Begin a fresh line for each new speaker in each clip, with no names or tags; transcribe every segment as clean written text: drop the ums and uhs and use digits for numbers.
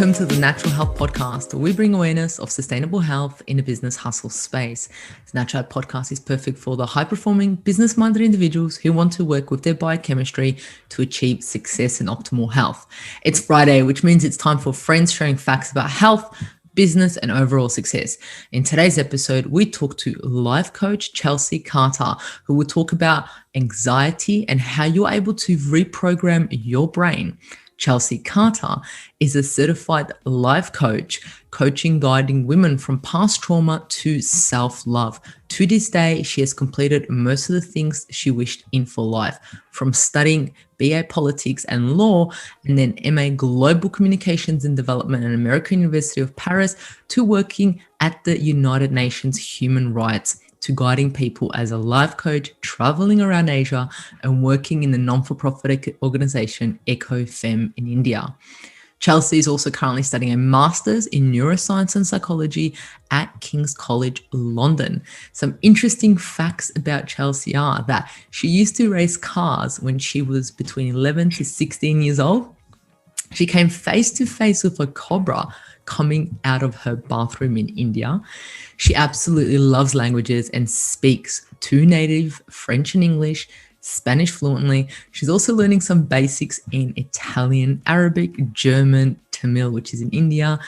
Welcome to the Natural Health Podcast, where we bring awareness of sustainable health in a business hustle space. The Natural Health Podcast is perfect for the high-performing, business-minded individuals who want to work with their biochemistry to achieve success and optimal health. It's Friday, which means it's time for friends sharing facts about health, business, and overall success. In today's episode, we talk to life coach Chelsea Carter, who will talk about anxiety and how you're able to reprogram your brain. Chelsea Carter is a certified life coach, guiding women from past trauma to self-love. To this day, she has completed most of the things she wished in for life, from studying BA Politics and Law, and then MA Global Communications and Development at American University of Paris, to working at the United Nations Human Rights, to guiding people as a life coach, traveling around Asia, and working in the non-for-profit organization Eco Femme in India. Chelsea is also currently studying a master's in Neuroscience and Psychology at King's College London. Some interesting facts about Chelsea are that she used to race cars when she was between 11 to 16 years old. She came face to face with a cobra coming out of her bathroom in India. She absolutely loves languages and speaks two native French and English, Spanish fluently. She's also learning some basics in Italian, Arabic, German, Tamil, which is in India,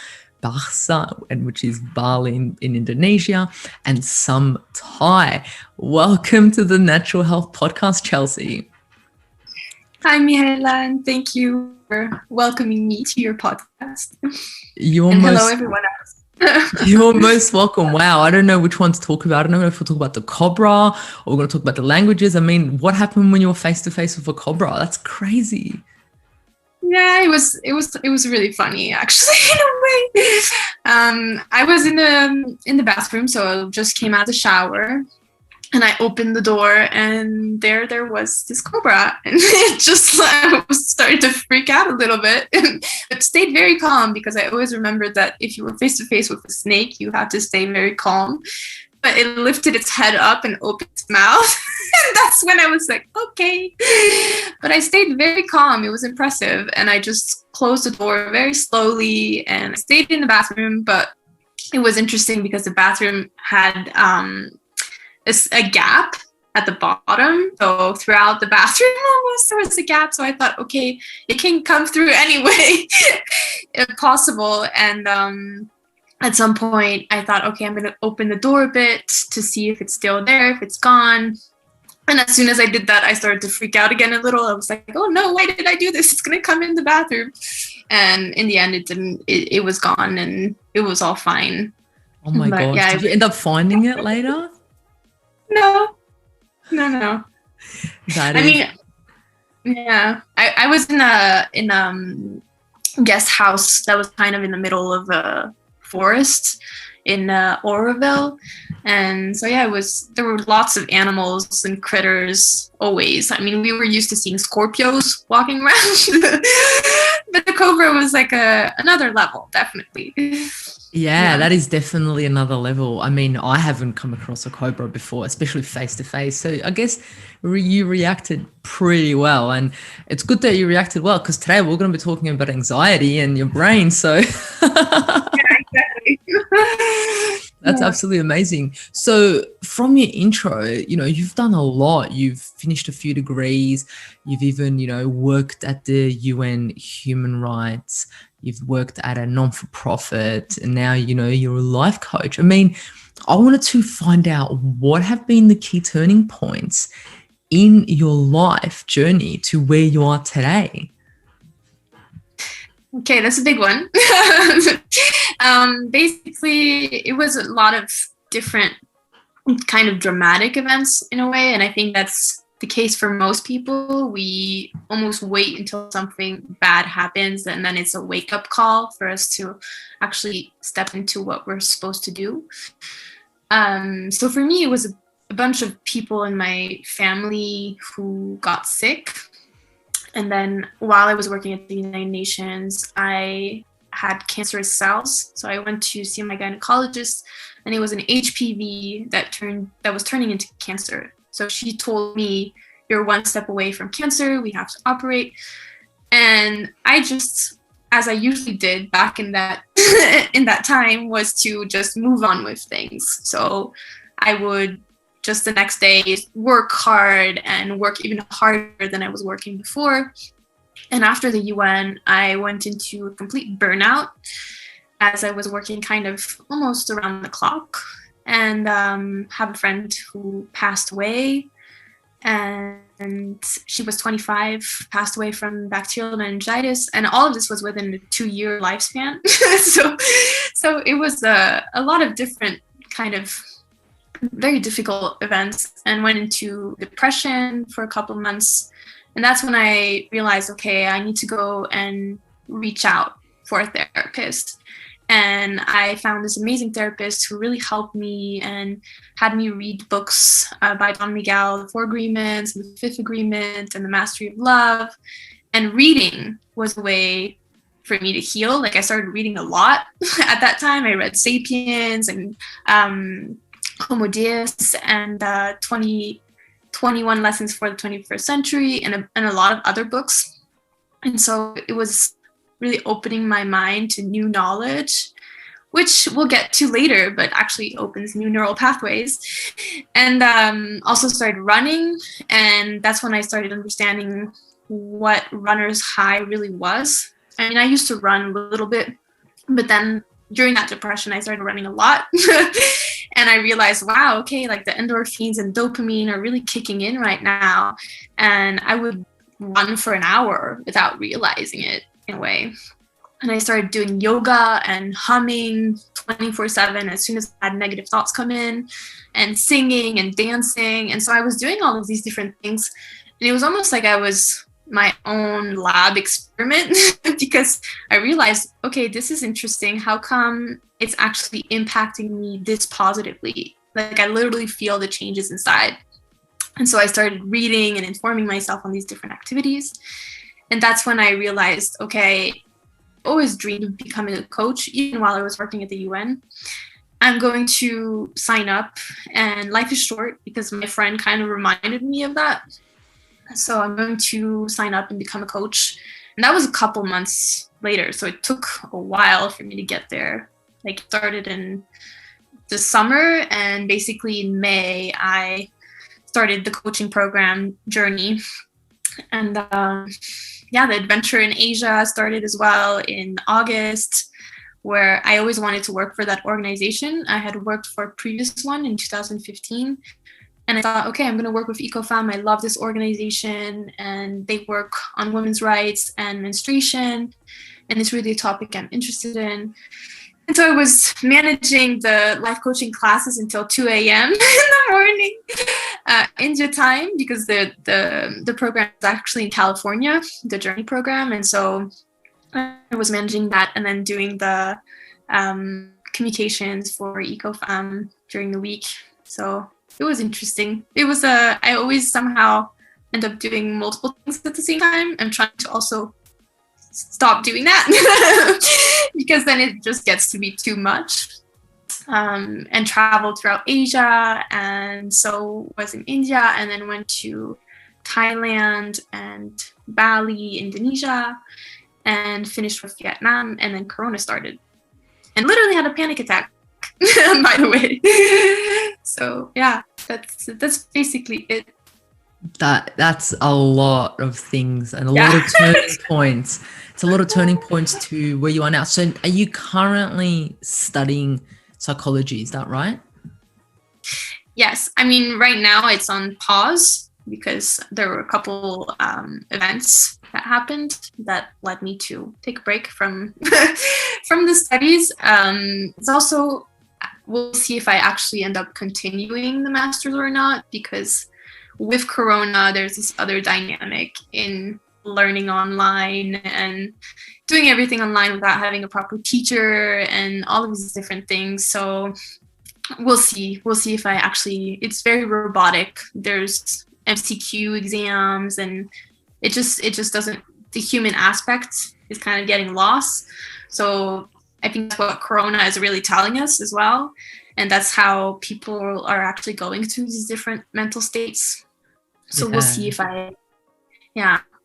Bahasa, which is Bali in Indonesia, and some Thai. Welcome to the Natural Health Podcast, Chelsea.
Hi, Mihaela, and thank you for welcoming me to your podcast.
Hello,
everyone else.
You're most welcome. Wow, I don't know which one to talk about. I don't know if we'll talk about the cobra or we're going to talk about the languages. I mean, what happened when you were face to face with a cobra? That's crazy.
Yeah, it was really funny, actually, in a way. I was in the bathroom, so I just came out of the shower. And I opened the door, and there was this cobra, and it just I was starting to freak out a little bit. But stayed very calm, because I always remembered that if you were face to face with a snake, you have to stay very calm. But it lifted its head up and opened its mouth, and that's when I was like, okay. But I stayed very calm. It was impressive, and I just closed the door very slowly, and I stayed in the bathroom. But it was interesting because the bathroom had a gap at the bottom, so throughout the bathroom almost there was a gap, so I thought, okay, it can come through anyway if possible. And at some point I thought, okay, I'm gonna open the door a bit to see if it's still there, if it's gone. And as soon as I did that, I started to freak out again a little. I was like, oh no, why did I do this? It's gonna come in the bathroom. And in the end it didn't. It was gone, and it was all fine.
Oh my gosh. Yeah, did you end up finding it later?
No.
I
mean, yeah, I was in a guest house that was kind of in the middle of a forest in Oroville, and so yeah, there were lots of animals and critters always. I mean, we were used to seeing Scorpios walking around, but the cobra was like another level, definitely.
Yeah, that is definitely another level. I mean, I haven't come across a cobra before, especially face to face. So I guess you reacted pretty well, and it's good that you reacted well, because today we're going to be talking about anxiety and your brain. So
yeah, exactly.
That's absolutely amazing. So from your intro, you've done a lot. You've finished a few degrees. You've even, worked at the UN Human Rights. You've worked at a non-for-profit, and now, you're a life coach. I mean, I wanted to find out what have been the key turning points in your life journey to where you are today.
Okay, that's a big one. Basically, it was a lot of different kind of dramatic events in a way, and I think that's the case for most people. We almost wait until something bad happens, and then it's a wake-up call for us to actually step into what we're supposed to do. So for me, it was a bunch of people in my family who got sick. And then while I was working at the United Nations, I had cancerous cells. So I went to see my gynecologist, and it was an HPV that was turning into cancer. So she told me, you're one step away from cancer. We have to operate. And I as I usually did back in that in that time, was to just move on with things. So I would just the next day work hard and work even harder than I was working before. And after the UN, I went into a complete burnout as I was working kind of almost around the clock, and have a friend who passed away, and she was 25, passed away from bacterial meningitis, and all of this was within a 2-year lifespan. so it was a lot of different kind of very difficult events, and went into depression for a couple of months. And that's when I realized, okay, I need to go and reach out for a therapist. And I found this amazing therapist who really helped me and had me read books by Don Miguel, The 4 Agreements, The 5th Agreement, and The Mastery of Love. And reading was a way for me to heal. Like, I started reading a lot at that time. I read Sapiens and Homo Deus and 21 Lessons for the 21st Century, and a lot of other books. And so it was really opening my mind to new knowledge, which we'll get to later, but actually opens new neural pathways. And also started running, and that's when I started understanding what runner's high really was. I mean, I used to run a little bit, but then during that depression, I started running a lot. And I realized, wow, okay, like the endorphins and dopamine are really kicking in right now. And I would run for an hour without realizing it in a way. And I started doing yoga and humming 24/7 as soon as I had negative thoughts come in, and singing and dancing. And so I was doing all of these different things. And it was almost like I was my own lab experiment because I realized, okay, this is interesting. How come it's actually impacting me this positively? Like, I literally feel the changes inside. And so I started reading and informing myself on these different activities. And that's when I realized, okay, I always dreamed of becoming a coach, even while I was working at the UN. I'm going to sign up, and life is short, because my friend kind of reminded me of that. So I'm going to sign up and become a coach. And that was a couple months later. So it took a while for me to get there. Like, it started in the summer, and basically in May, I started the coaching program JRNI. And the adventure in Asia started as well in August, where I always wanted to work for that organization. I had worked for a previous one in 2015. And I thought, okay, I'm going to work with Eco Femme. I love this organization, and they work on women's rights and menstruation, and it's really a topic I'm interested in. And so I was managing the life coaching classes until 2 a.m. in the morning, India time, because the program is actually in California, the JRNI program. And so I was managing that, and then doing the communications for Eco Femme during the week. So it was interesting. It was I always somehow end up doing multiple things at the same time. I'm trying to also stop doing that because then it just gets to be too much. And traveled throughout Asia, and so was in India, and then went to Thailand and Bali, Indonesia, and finished with Vietnam, and then Corona started, and literally had a panic attack. By the way. So yeah, that's basically it.
That's a lot of things and a lot of turning points. It's a lot of turning points to where you are now. So are you currently studying psychology? Is that right?
Yes. I mean, right now it's on pause because there were a couple events that happened that led me to take a break from from the studies. It's also, we'll see if I actually end up continuing the master's or not, because with Corona, there's this other dynamic in learning online and doing everything online without having a proper teacher and all of these different things. So we'll see if I actually, it's very robotic. There's MCQ exams, and it just doesn't, the human aspect is kind of getting lost. So I think that's what Corona is really telling us as well. And that's how people are actually going through these different mental states. So we'll see if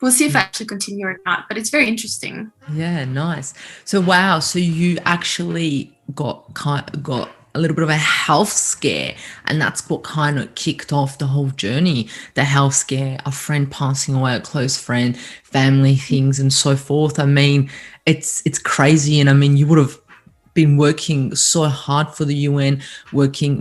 we'll see if I actually continue or not, but it's very interesting.
Yeah, nice. So wow, so you actually got a little bit of a health scare, and that's what kind of kicked off the whole journey. The health scare, a friend passing away, a close friend, family things, and so forth. I mean, it's crazy, and I mean, you would have been working so hard for the UN,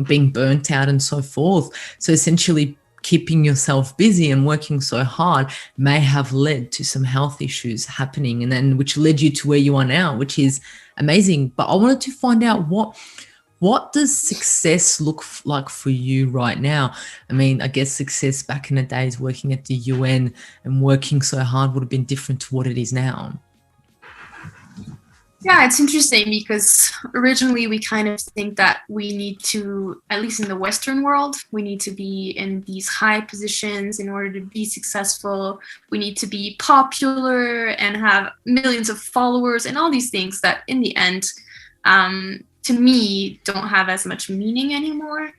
being burnt out, and so forth. So essentially, keeping yourself busy and working so hard may have led to some health issues happening, and then which led you to where you are now, which is amazing. But I wanted to find out what does success look like for you right now? I mean, I guess success back in the days working at the UN and working so hard would have been different to what it is now.
Yeah, it's interesting because originally we kind of think that we need to, at least in the Western world, we need to be in these high positions in order to be successful. We need to be popular and have millions of followers and all these things that in the end, to me, don't have as much meaning anymore.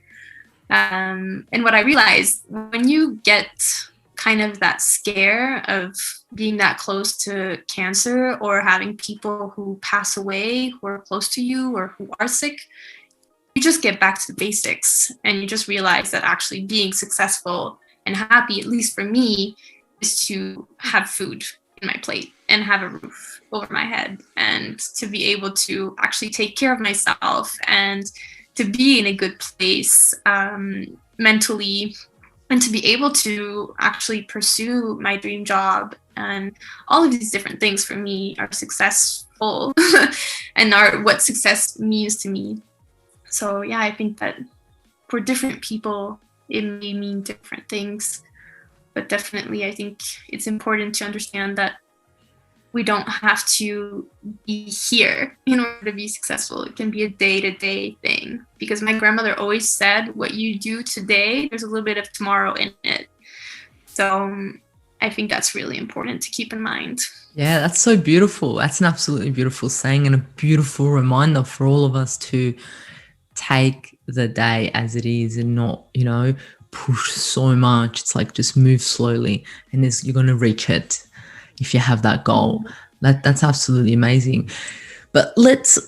And what I realized, when you get kind of that scare of being that close to cancer or having people who pass away who are close to you or who are sick, you just get back to the basics and you just realize that actually being successful and happy, at least for me, is to have food in my plate and have a roof over my head and to be able to actually take care of myself and to be in a good place mentally, and to be able to actually pursue my dream job. And all of these different things for me are successful and are what success means to me. So yeah, I think that for different people, it may mean different things. But definitely, I think it's important to understand that we don't have to be here in order to be successful. It can be a day-to-day thing. Because my grandmother always said, what you do today, there's a little bit of tomorrow in it. So I think that's really important to keep in mind.
Yeah, that's so beautiful. That's an absolutely beautiful saying and a beautiful reminder for all of us to take the day as it is and not, push so much. It's like just move slowly and you're going to reach it. If you have that goal, that's absolutely amazing. But let's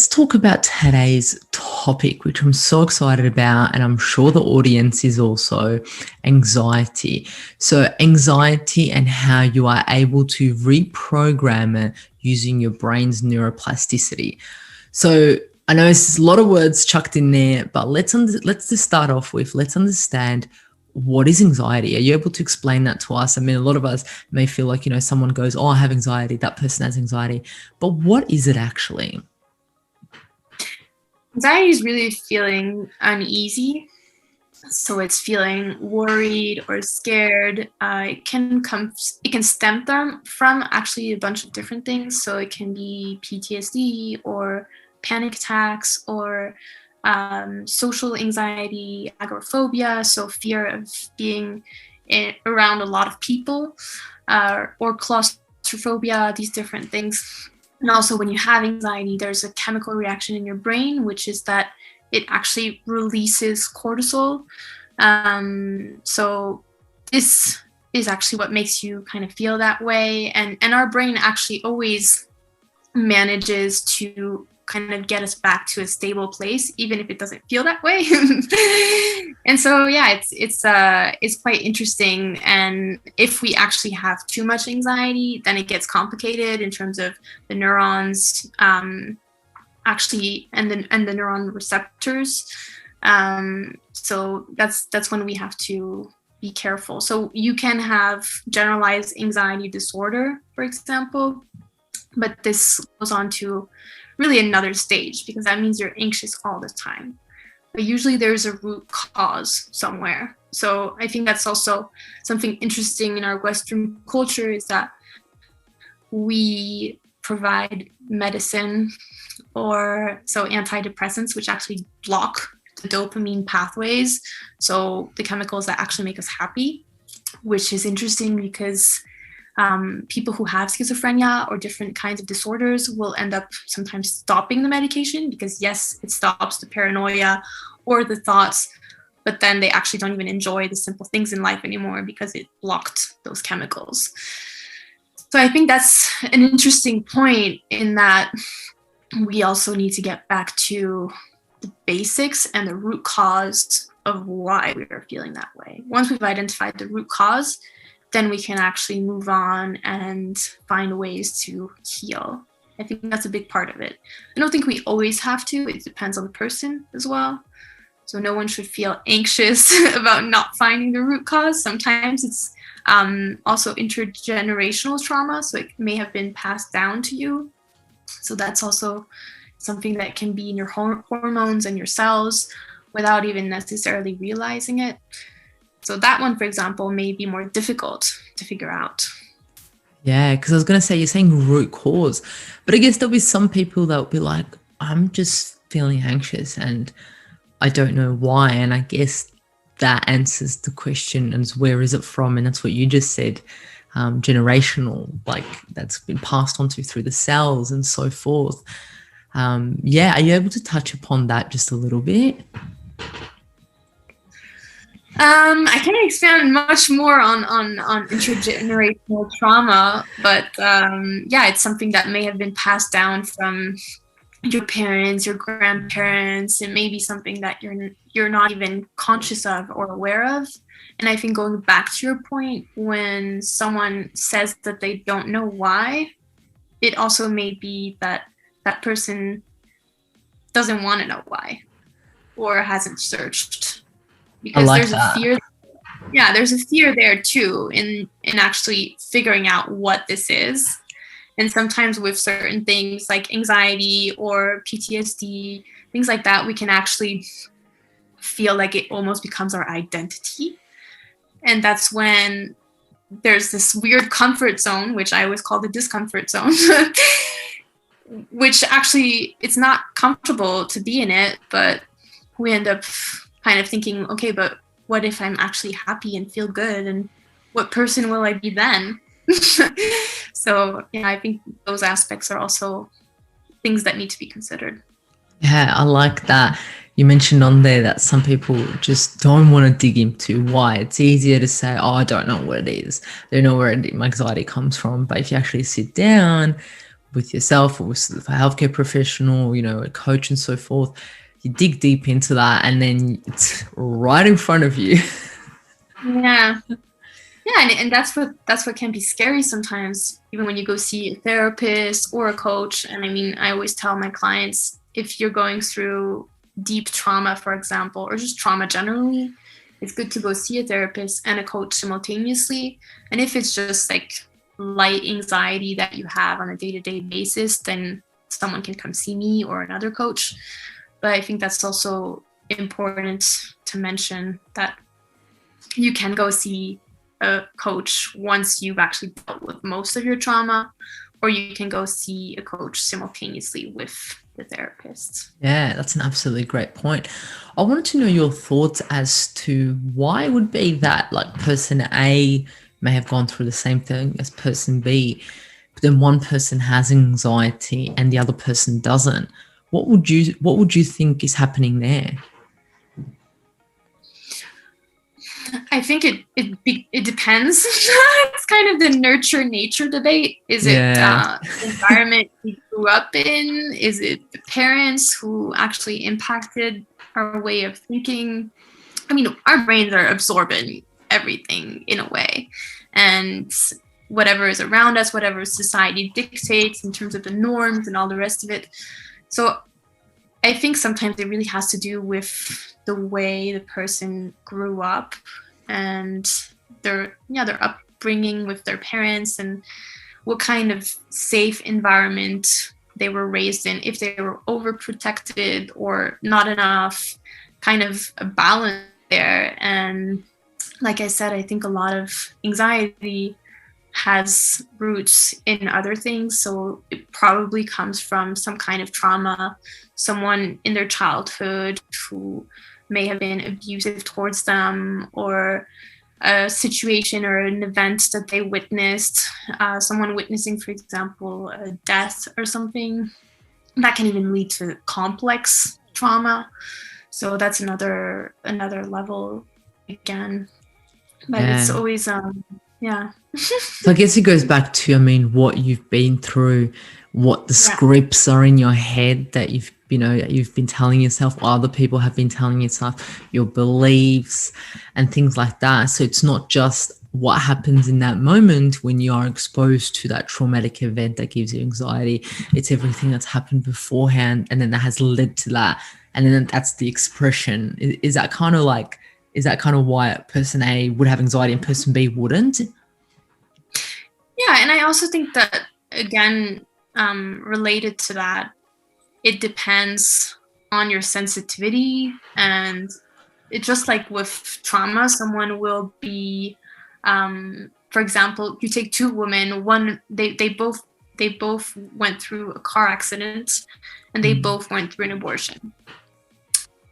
talk about today's topic, which I'm so excited about, and I'm sure the audience is also, anxiety. So anxiety and how you are able to reprogram it using your brain's neuroplasticity. So I know there's a lot of words chucked in there, but let's just start off with, let's understand, what is anxiety? Are you able to explain that to us? I mean, a lot of us may feel like, someone goes, oh, I have anxiety, that person has anxiety, but what is it actually?
Anxiety is really feeling uneasy. So it's feeling worried or scared. It can stem from actually a bunch of different things. So it can be PTSD or panic attacks or social anxiety, agoraphobia, so fear of being around a lot of people, or claustrophobia, these different things. And also when you have anxiety, there's a chemical reaction in your brain, which is that it actually releases cortisol. So this is actually what makes you kind of feel that way. And our brain actually always manages to kind of get us back to a stable place, even if it doesn't feel that way. And so, yeah, it's quite interesting. And if we actually have too much anxiety, then it gets complicated in terms of the neurons, actually, and the neuron receptors. So that's when we have to be careful. So you can have generalized anxiety disorder, for example, but this goes on to really another stage, because that means you're anxious all the time. But usually there's a root cause somewhere. So I think that's also something interesting in our Western culture, is that we provide medicine or antidepressants, which actually block the dopamine pathways. So the chemicals that actually make us happy, which is interesting because people who have schizophrenia or different kinds of disorders will end up sometimes stopping the medication because, yes, it stops the paranoia or the thoughts, but then they actually don't even enjoy the simple things in life anymore because it blocked those chemicals. So I think that's an interesting point, in that we also need to get back to the basics and the root cause of why we are feeling that way. Once we've identified the root cause, then we can actually move on and find ways to heal. I think that's a big part of it. I don't think we always have to. It depends on the person as well. So no one should feel anxious about not finding the root cause. Sometimes it's also intergenerational trauma, so it may have been passed down to you. So that's also something that can be in your hormones and your cells without even necessarily realizing it. So that one, for example, may be more difficult to figure out.
Yeah, because I was going to say, you're saying root cause, but I guess there'll be some people that will be like, I'm just feeling anxious and I don't know why. And I guess that answers the question, and where is it from? And that's what you just said, generational, like that's been passed on to through the cells and so forth. Yeah, are you able to touch upon that just a little bit?
I can't expand much more on intergenerational trauma, but yeah, it's something that may have been passed down from your parents, your grandparents. It may be something that you're not even conscious of or aware of. And I think, going back to your point, when someone says that they don't know why, it also may be that that person doesn't want to know why, or hasn't searched. Because there's a fear. Yeah, there's a fear there too in actually figuring out what this is. And sometimes with certain things like anxiety or PTSD, things like that, we can actually feel like it almost becomes our identity. And that's when there's this weird comfort zone, which I always call the discomfort zone, which actually, it's not comfortable to be in it, but we end up kind of thinking, okay, but what if I'm actually happy and feel good? And what person will I be then? So yeah, I think those aspects are also things that need to be considered.
Yeah, I like that. You mentioned on there that some people just don't want to dig into why. It's easier to say, oh, I don't know what it is. They don't know where my anxiety comes from. But if you actually sit down with yourself or with a healthcare professional, a coach and so forth, you dig deep into that, and then it's right in front of you.
Yeah, and that's what can be scary sometimes, even when you go see a therapist or a coach. And I mean, I always tell my clients, if you're going through deep trauma, for example, or just trauma generally, it's good to go see a therapist and a coach simultaneously. And if it's just like light anxiety that you have on a day-to-day basis, then someone can come see me or another coach. But I think that's also important to mention, that you can go see a coach once you've actually dealt with most of your trauma, or you can go see a coach simultaneously with the therapist.
Yeah, that's an absolutely great point. I wanted to know your thoughts as to why it would be that, like, person A may have gone through the same thing as person B, but then one person has anxiety and the other person doesn't. What would you think is happening there?
I think it depends. It's kind of the nurture-nature debate. Is it the environment we grew up in? Is it the parents who actually impacted our way of thinking? I mean, our brains are absorbing everything in a way. And whatever is around us, whatever society dictates in terms of the norms and all the rest of it. So I think sometimes it really has to do with the way the person grew up and their upbringing with their parents, and what kind of safe environment they were raised in. If they were overprotected or not enough, kind of a balance there. And like I said, I think a lot of anxiety has roots in other things. So it probably comes from some kind of trauma, someone in their childhood who may have been abusive towards them, or a situation or an event that they witnessed, someone witnessing, for example, a death or something. That can even lead to complex trauma. So that's another level again. But it's always yeah.
So I guess it goes back to, I mean, what you've been through, what the scripts are in your head that you've been telling yourself, or other people have been telling yourself, your beliefs and things like that. So it's not just what happens in that moment when you are exposed to that traumatic event that gives you anxiety. It's everything that's happened beforehand, and then that has led to that. And then that's the expression. Is that kind of why person A would have anxiety and person B wouldn't?
Yeah, and I also think that, again, related to that, it depends on your sensitivity. And it's just like with trauma, someone will be, for example, you take two women, one, they both went through a car accident, and they both went through an abortion.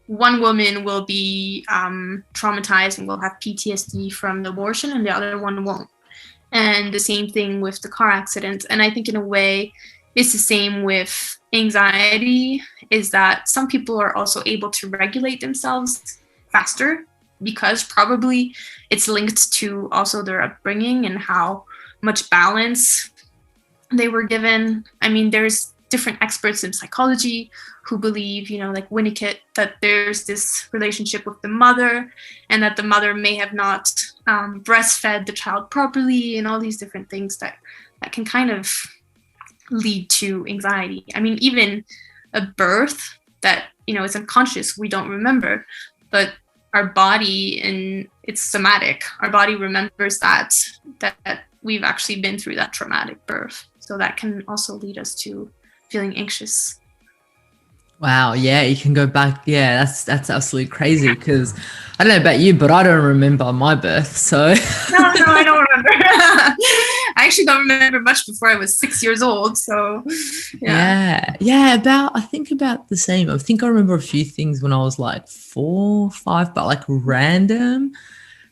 One woman will be traumatized and will have PTSD from the abortion, and the other one won't. And the same thing with the car accident. And I think in a way, it's the same with anxiety, is that some people are also able to regulate themselves faster, because probably it's linked to also their upbringing and how much balance they were given. I mean, there's different experts in psychology who believe, like Winnicott, that there's this relationship with the mother, and that the mother may have not breastfed the child properly, and all these different things that can kind of lead to anxiety. I mean, even a birth that, is unconscious, we don't remember, but our body, and it's somatic, our body remembers that we've actually been through that traumatic birth. So that can also lead us to feeling anxious.
Wow, yeah, you can go back. Yeah, that's absolutely crazy, because I don't know about you, but I don't remember my birth. So
no, I don't remember. I actually don't remember much before I was 6 years old. So
yeah, I think about the same. I think I remember a few things when I was like 4, 5, but like random.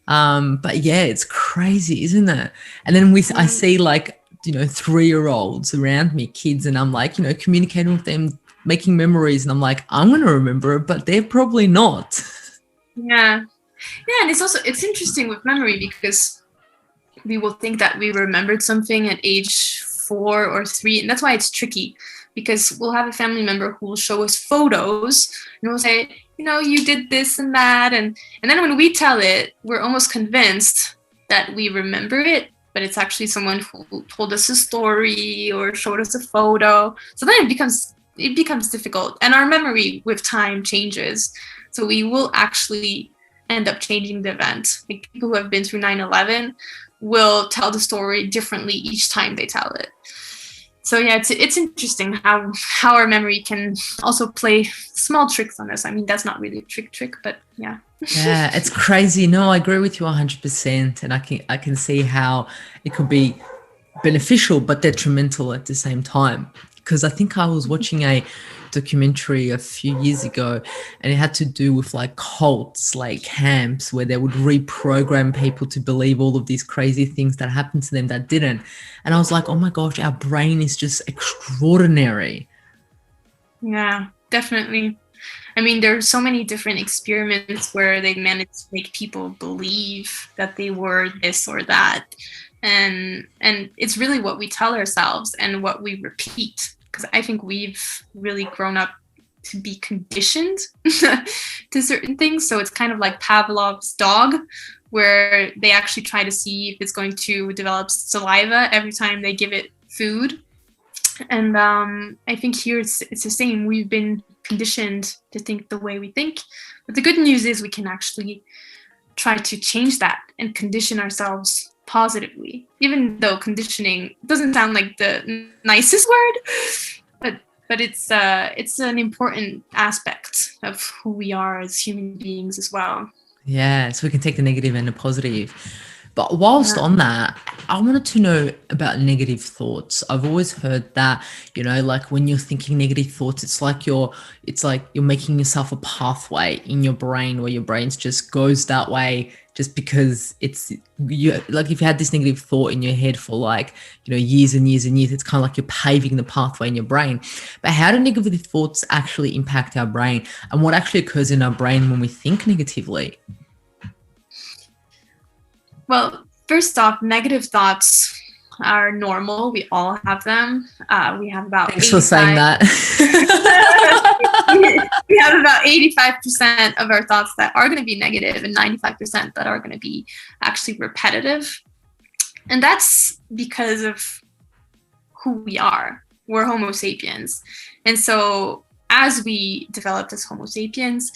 But yeah, it's crazy, isn't it? And then I see like 3-year-olds around me, kids, and I'm like, communicating with them, making memories, and I'm like, I'm going to remember it, but they're probably not.
Yeah, and it's interesting with memory, because we will think that we remembered something at age 4 or 3, and that's why it's tricky, because we'll have a family member who will show us photos and we'll say, you did this and that, and then when we tell it, we're almost convinced that we remember it, but it's actually someone who told us a story or showed us a photo. So then it becomes difficult, and our memory with time changes. So we will actually end up changing the event. Like, people who have been through 9/11 will tell the story differently each time they tell it. So yeah, it's interesting how our memory can also play small tricks on us. I mean, that's not really a trick, but yeah.
Yeah, it's crazy. No, I agree with you 100%, and I can see how it could be beneficial but detrimental at the same time. Because I think I was watching a documentary a few years ago, and it had to do with like cults, like camps, where they would reprogram people to believe all of these crazy things that happened to them that didn't. And I was like, oh my gosh, our brain is just extraordinary.
Yeah, definitely. I mean, there are so many different experiments where they managed to make people believe that they were this or that. And it's really what we tell ourselves and what we repeat. Because I think we've really grown up to be conditioned to certain things. So it's kind of like Pavlov's dog, where they actually try to see if it's going to develop saliva every time they give it food. And I think here it's the same. We've been conditioned to think the way we think. But the good news is we can actually try to change that and condition ourselves positively, even though conditioning doesn't sound like the nicest word, but it's an important aspect of who we are as human beings as well.
Yeah, so we can take the negative and the positive. But whilst on that, I wanted to know about negative thoughts. I've always heard that, like when you're thinking negative thoughts, it's like you're making yourself a pathway in your brain where your brain just goes that way just because it's you. Like if you had this negative thought in your head for like, years and years and years, it's kind of like you're paving the pathway in your brain. But how do negative thoughts actually impact our brain, and what actually occurs in our brain when we think negatively?
Well, first off, negative thoughts are normal. We all have them. We have about
Thanks for saying that.
We have about 85% of our thoughts that are going to be negative and 95% that are going to be actually repetitive. And that's because of who we are. We're Homo sapiens. And so as we developed as Homo sapiens,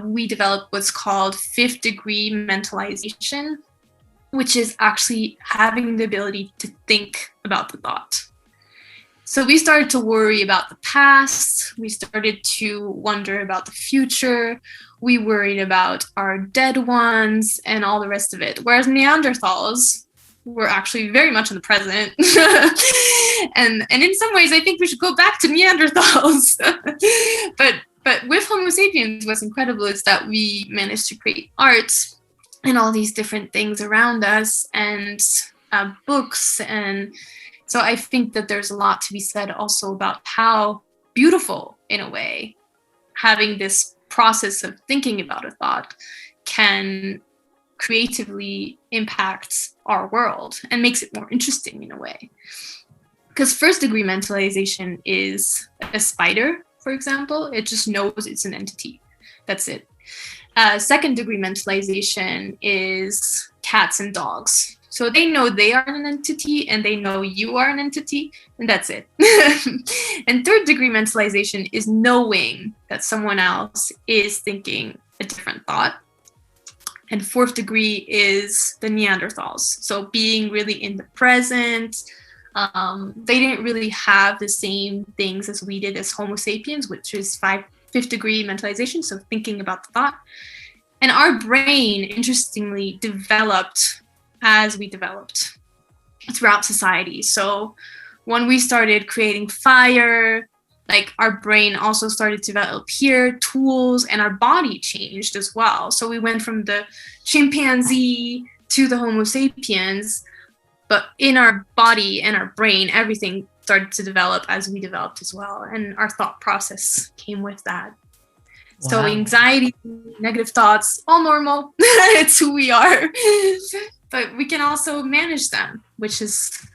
we developed what's called fifth degree mentalization, which is actually having the ability to think about the thought. So we started to worry about the past. We started to wonder about the future. We worried about our dead ones and all the rest of it. Whereas Neanderthals were actually very much in the present. and in some ways, I think we should go back to Neanderthals. But with Homo sapiens, what's incredible is that we managed to create art and all these different things around us, and books. And so I think that there's a lot to be said also about how beautiful, in a way, having this process of thinking about a thought can creatively impact our world and makes it more interesting in a way. Because first degree mentalization is a spider, for example. It just knows it's an entity. That's it. Second degree mentalization is cats and dogs. So they know they are an entity and they know you are an entity, and that's it. And third degree mentalization is knowing that someone else is thinking a different thought. And fourth degree is the Neanderthals. So being really in the present. They didn't really have the same things as we did as Homo sapiens, which is fifth degree mentalization, so thinking about the thought. And our brain, interestingly, developed as we developed throughout society. So when we started creating fire, like our brain also started to develop here, tools, and our body changed as well. So we went from the chimpanzee to the Homo sapiens, but in our body and our brain, everything started to develop as we developed as well. And our thought process came with that. Wow. So anxiety, negative thoughts, all normal. It's who we are. But we can also manage them, which is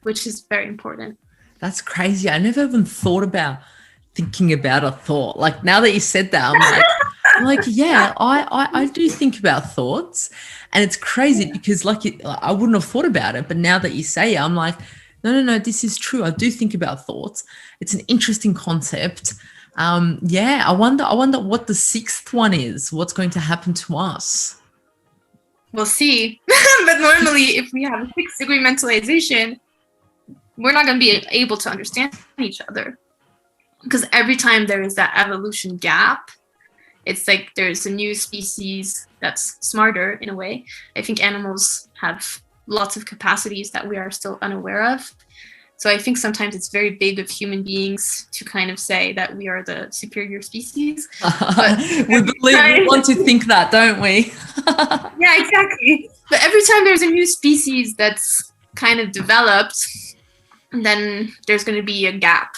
very important.
That's crazy. I never even thought about thinking about a thought. Like now that you said that, I'm like, yeah, I do think about thoughts, and it's crazy because I wouldn't have thought about it, but now that you say it, I'm like, no, this is true. I do think about thoughts. It's an interesting concept. Yeah, I wonder what the sixth one is. What's going to happen to us?
We'll see. But normally, if we have a sixth degree mentalization, we're not going to be able to understand each other. Because every time there is that evolution gap, it's like there's a new species that's smarter in a way. I think animals have lots of capacities that we are still unaware of. So I think sometimes it's very big of human beings to kind of say that we are the superior species.
We want to think that, don't we?
Yeah, exactly. But every time there's a new species that's kind of developed, then there's going to be a gap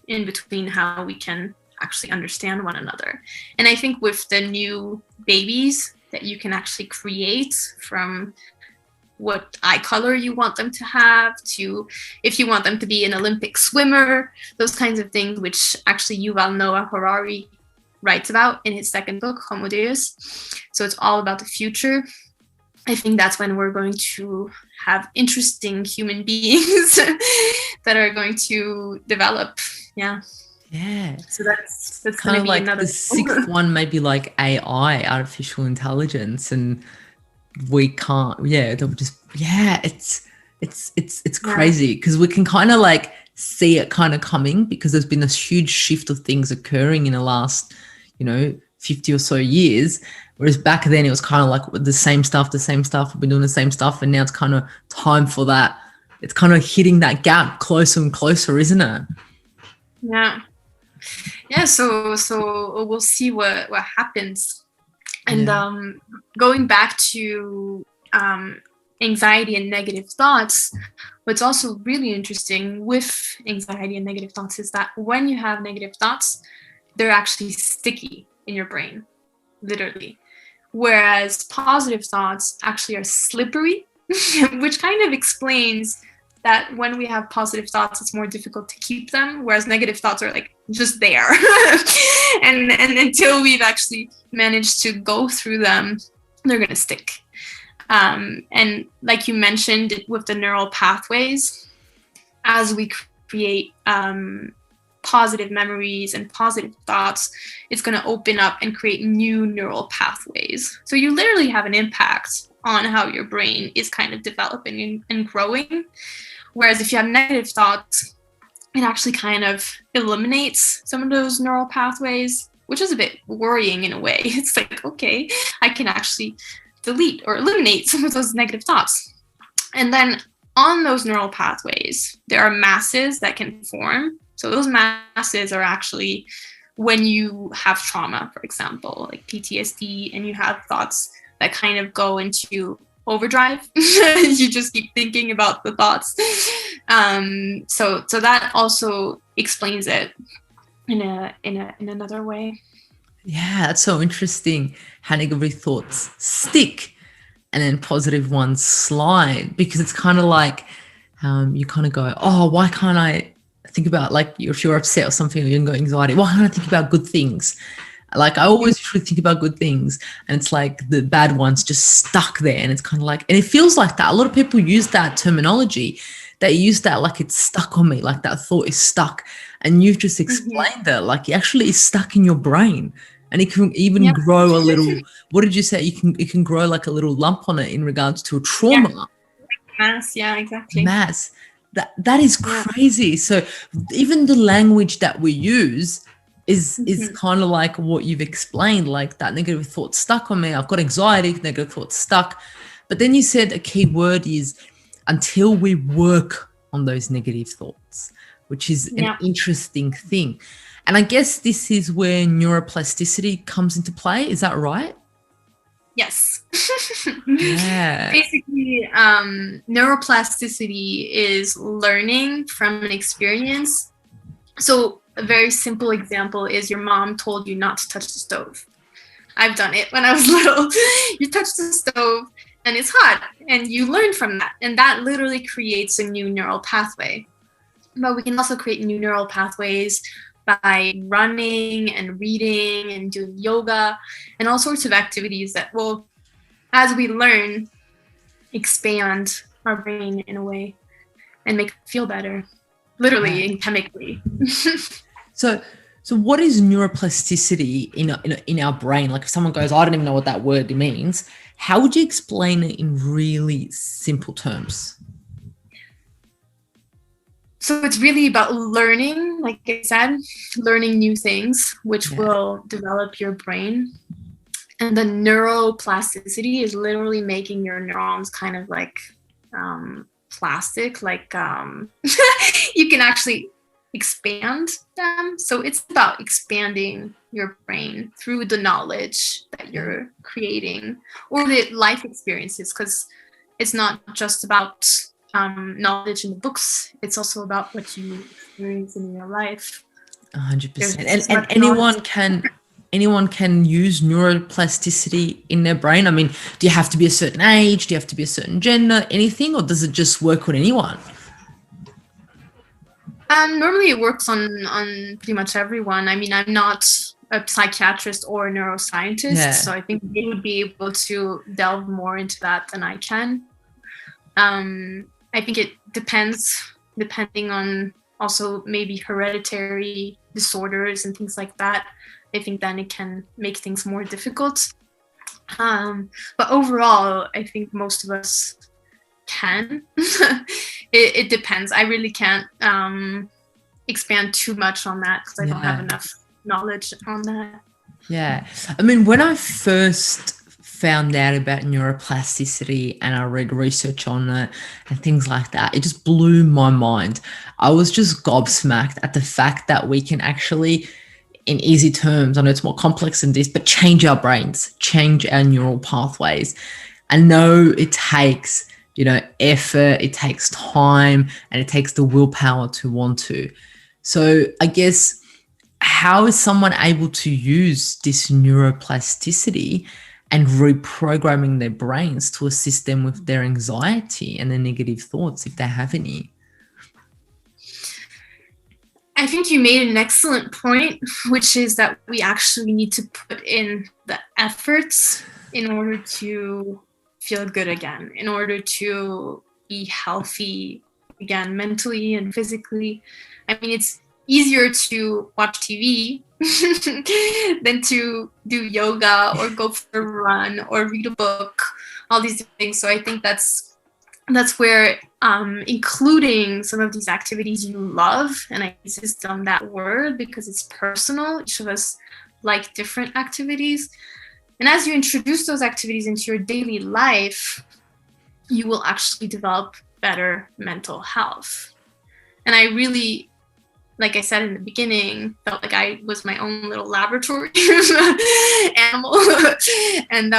in between how we can actually understand one another. And I think with the new babies that you can actually create, from what eye color you want them to have, to if you want them to be an Olympic swimmer, those kinds of things, which actually Yuval Noah Harari writes about in his second book, Homo Deus. So it's all about the future. I think that's when we're going to have interesting human beings that are going to develop. Yeah. So that's kind of like another
the sixth one, maybe like AI, artificial intelligence, and we can't. It's crazy because we can kind of like see it kind of coming, because there's been this huge shift of things occurring in the last 50 or so years. Whereas back then it was kind of like the same stuff, we've been doing the same stuff. And now it's kind of time for that. It's kind of hitting that gap closer and closer, isn't it?
Yeah. Yeah. So we'll see what happens. And going back to anxiety and negative thoughts, what's also really interesting with anxiety and negative thoughts is that when you have negative thoughts, they're actually sticky in your brain, literally. Whereas positive thoughts actually are slippery, which kind of explains that when we have positive thoughts, it's more difficult to keep them, whereas negative thoughts are like just there. and until we've actually managed to go through them, they're going to stick. And like you mentioned with the neural pathways, as we create positive memories and positive thoughts, it's going to open up and create new neural pathways. So you literally have an impact on how your brain is kind of developing and growing. Whereas if you have negative thoughts, it actually kind of eliminates some of those neural pathways, which is a bit worrying in a way. It's like, okay, I can actually delete or eliminate some of those negative thoughts. And then on those neural pathways, there are masses that can form. So those masses are actually when you have trauma, for example, like PTSD, and you have thoughts that kind of go into overdrive. You just keep thinking about the thoughts. So that also explains it in another way.
Yeah, that's so interesting how negative thoughts stick and then positive ones slide, because it's kind of like you kind of go, oh, why can't I think about, like, if you're upset or something, or you've got anxiety, why can't I think about good things? Like, I always usually think about good things, and it's like the bad ones just stuck there. And it's kind of like, and it feels like that. A lot of people use that terminology. They use that like it's stuck on me, like that thought is stuck. And you've just explained that, like, it actually is stuck in your brain. And it can even grow a little, what did you say? It can grow like a little lump on it in regards to a trauma.
Yeah. Mass, yeah, exactly.
Mass. That is crazy. So even the language that we use is kind of like what you've explained, like that negative thought stuck on me. I've got anxiety, negative thought stuck. But then you said a key word is until we work on those negative thoughts, which is an interesting thing. And I guess this is where neuroplasticity comes into play. Is that right?
Yes.
Yeah.
Basically, neuroplasticity is learning from an experience. So a very simple example is your mom told you not to touch the stove. I've done it when I was little. You touch the stove and it's hot, and you learn from that. And that literally creates a new neural pathway. But we can also create new neural pathways by running and reading and doing yoga and all sorts of activities that will, as we learn, expand our brain in a way and make it feel better, literally and chemically.
So what is neuroplasticity in our brain? Like, if someone goes, I don't even know what that word means, how would you explain it in really simple terms?
So it's really about learning, like I said, learning new things, which will develop your brain. And the neuroplasticity is literally making your neurons kind of like plastic, like you can actually expand them. So it's about expanding your brain through the knowledge that you're creating or the life experiences, because it's not just about knowledge in the books. It's also about what you experience in your life.
100%. And anyone can use neuroplasticity in their brain. I mean, do you have to be a certain age? Do you have to be a certain gender? Anything? Or does it just work on anyone?
Normally it works on pretty much everyone. I mean, I'm not a psychiatrist or a neuroscientist, so I think they would be able to delve more into that than I can. I think it depending on also maybe hereditary disorders and things like that. I think then it can make things more difficult. But overall, I think most of us can. It depends. I really can't expand too much on that because I don't have enough knowledge on that.
Yeah. I mean, when I first found out about neuroplasticity and I read research on it and things like that, it just blew my mind. I was just gobsmacked at the fact that we can actually, in easy terms, I know it's more complex than this, but change our brains, change our neural pathways. I know it takes, effort, it takes time, and it takes the willpower to want to. So I guess, how is someone able to use this neuroplasticity and reprogramming their brains to assist them with their anxiety and their negative thoughts, if they have any?
I think you made an excellent point, which is that we actually need to put in the efforts in order to feel good again, in order to be healthy again, mentally and physically. I mean, it's easier to watch TV than to do yoga or go for a run or read a book, all these things. So I think that's where including some of these activities you love, and I insist on that word because it's personal. Each of us like different activities. And as you introduce those activities into your daily life, you will actually develop better mental health. And I really, like I said in the beginning, felt like I was my own little laboratory animal. And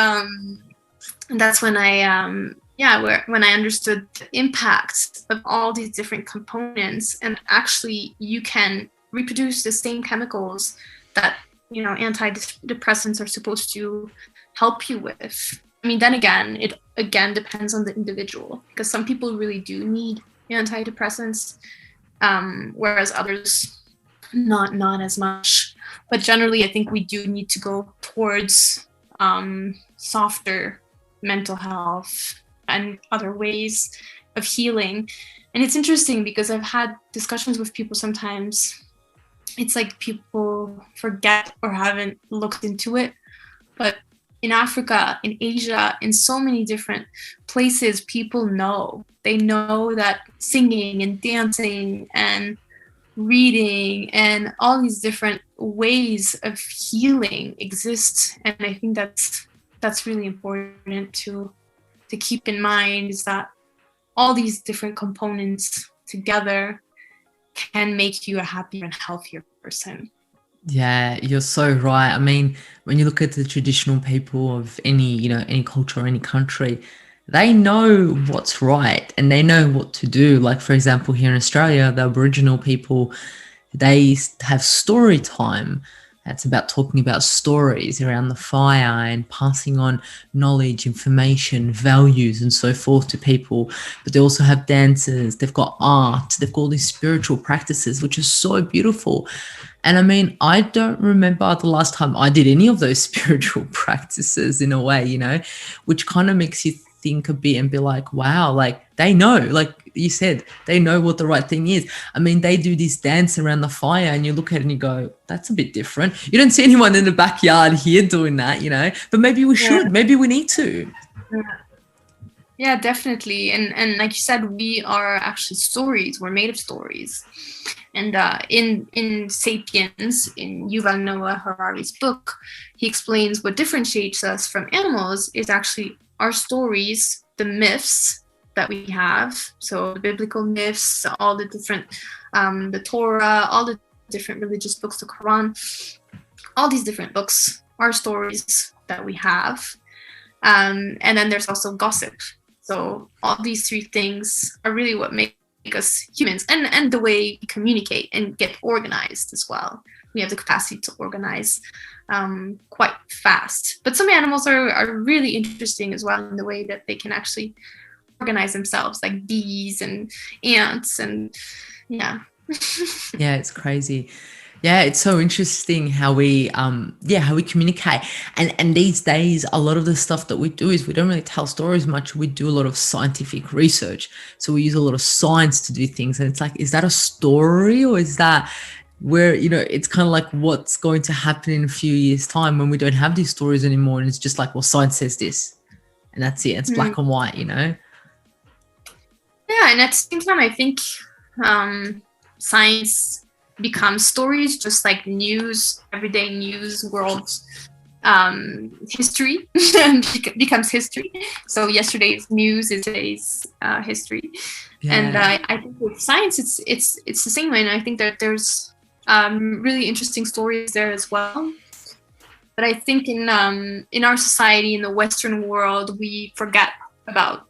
that's when when I understood the impact of all these different components, and actually you can reproduce the same chemicals that, antidepressants are supposed to help you with. I mean, then again, it depends on the individual, because some people really do need antidepressants, whereas others not as much. But generally, I think we do need to go towards softer mental health and other ways of healing. And it's interesting because I've had discussions with people sometimes. It's like people forget or haven't looked into it. But in Africa, in Asia, in so many different places, people know. They know that singing and dancing and reading and all these different ways of healing exist. And I think that's really important to keep in mind, is that all these different components together can make you a happier and healthier person.
Yeah, you're so right. I mean, when you look at the traditional people of any culture or any country, they know what's right and they know what to do. Like, for example, here in Australia, the Aboriginal people, they have story time. That's about talking about stories around the fire and passing on knowledge, information, values, and so forth to people. But they also have dances, they've got art, they've got all these spiritual practices, which is so beautiful. And I mean, I don't remember the last time I did any of those spiritual practices in a way, which kind of makes you think a bit and be like, wow, like they know, like you said, they know what the right thing is. I mean, they do this dance around the fire and you look at it and you go, that's a bit different. You don't see anyone in the backyard here doing that, but maybe we should, maybe we need to.
Yeah, definitely. And like you said, we are actually stories. We're made of stories. And in Sapiens, in Yuval Noah Harari's book, he explains what differentiates us from animals is actually our stories, the myths that we have. So the biblical myths, all the different, the Torah, all the different religious books, the Quran, all these different books are stories that we have. And then there's also gossip. So all these three things are really what make us humans, and the way we communicate and get organized as well. We have the capacity to organize quite fast. But some animals are really interesting as well in the way that they can actually organize themselves, like bees and ants, and yeah.
Yeah, it's crazy. Yeah, it's so interesting how we communicate. And these days, a lot of the stuff that we do is we don't really tell stories much. We do a lot of scientific research. So we use a lot of science to do things. And it's like, is that a story, or is that where, it's kind of like what's going to happen in a few years' time when we don't have these stories anymore? And it's just like, well, science says this and that's it. It's black and white,
Yeah, and at the same time, I think science become stories, just like news, everyday news, world history becomes history. So yesterday's news is today's history. Yeah. And I think with science, it's the same way. And I think that there's really interesting stories there as well. But I think in our society, in the Western world, we forget about